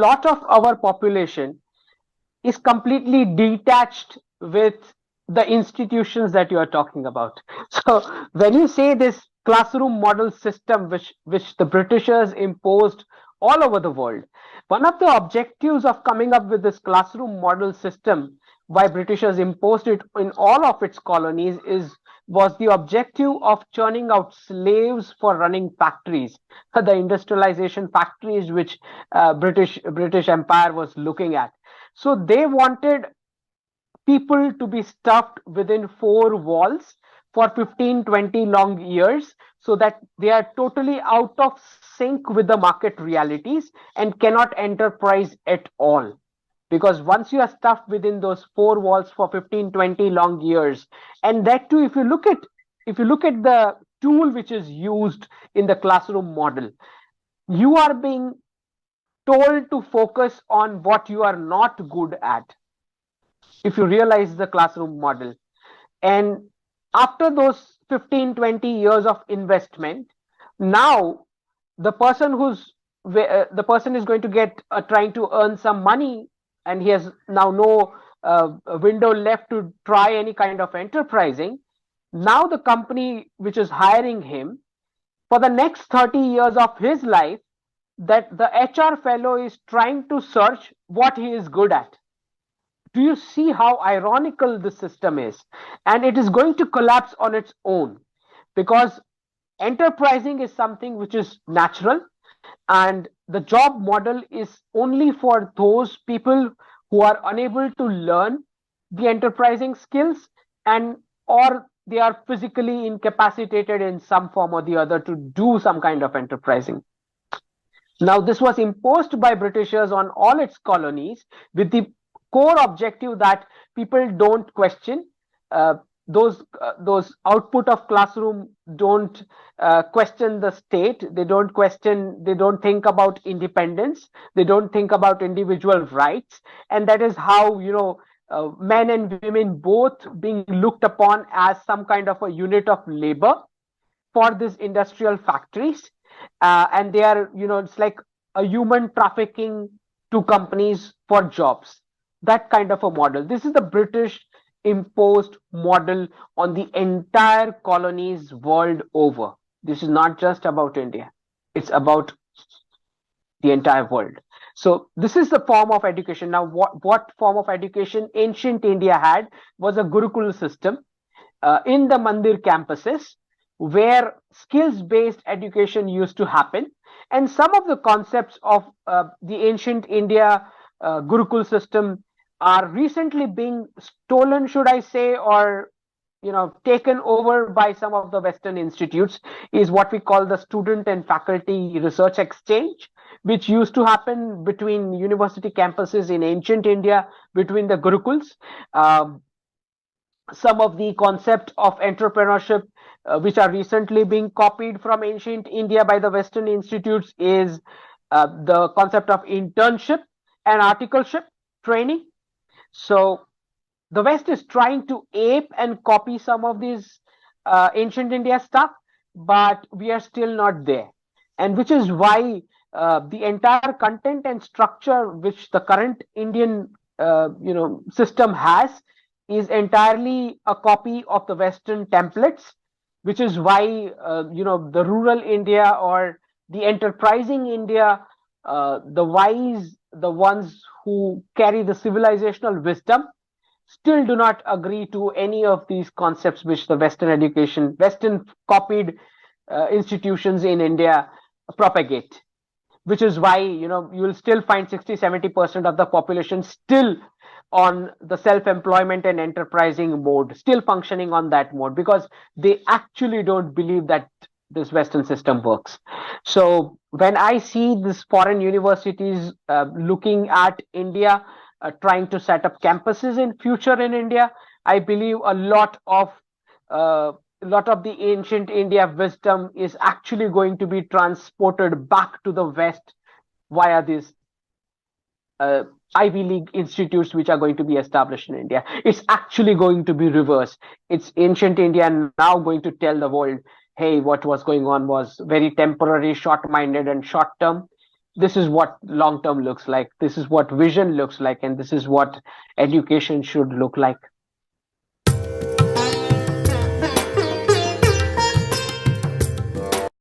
lot of our population is completely detached with the institutions that you are talking about. So when you say this classroom model system, which the Britishers imposed all over the world, one of the objectives of coming up with this classroom model system, why Britishers imposed it in all of its colonies, is was the objective of churning out slaves for running factories, the industrialization factories which British Empire was looking at. So they wanted people to be stuffed within four walls for 15-20 long years, so that they are totally out of sync with the market realities and cannot enterprise at all. Because once you are stuffed within those four walls for 15-20 long years, and that too, if you look at the tool which is used in the classroom model, you are being told to focus on what you are not good at, if you realize the classroom model. And after those 15-20 years of investment, now the person is going to get trying to earn some money, and he has now no window left to try any kind of enterprising. Now the company which is hiring him, for the next 30 years of his life, that the HR fellow is trying to search what he is good at. Do you see how ironical the system is? And it is going to collapse on its own, because enterprising is something which is natural, and the job model is only for those people who are unable to learn the enterprising skills, and or they are physically incapacitated in some form or the other to do some kind of enterprising. Now, this was imposed by Britishers on all its colonies with the core objective that people don't question those output of classroom, don't question the state, they don't think about independence, they don't think about individual rights. And that is how, men and women both being looked upon as some kind of a unit of labor for these industrial factories. And they are, it's like a human trafficking to companies for jobs, that kind of a model. This is the British imposed model on the entire colonies world over. This is not just about India, it's about the entire world. So this is the form of education. Now, what form of education ancient India had was a Gurukul system in the Mandir campuses, where skills-based education used to happen. And some of the concepts of the ancient India Gurukul system are recently being stolen, should I say, or taken over by some of the Western institutes, is what we call the student and faculty research exchange, which used to happen between university campuses in ancient India, between the Gurukuls. Some of the concept of entrepreneurship which are recently being copied from ancient India by the Western institutes is the concept of internship and articleship training. So the West is trying to ape and copy some of these ancient India stuff, but we are still not there. And which is why the entire content and structure which the current Indian system has is entirely a copy of the Western templates, which is why the rural India or the enterprising India, the wise, the ones who carry the civilizational wisdom, still do not agree to any of these concepts which the Western copied institutions in India propagate. Which is why you will still find 60-70% of the population still on the self-employment and enterprising mode, still functioning on that mode, because they actually don't believe that this Western system works. So when I see these foreign universities looking at India, trying to set up campuses in future in India, I believe a lot of the ancient India wisdom is actually going to be transported back to the West via these Ivy League institutes which are going to be established in India. It's actually going to be reversed. It's ancient India now going to tell the world, hey, what was going on was very temporary, short-minded and short-term. this is what long term looks like, this is what vision looks like, and this is what education should look like.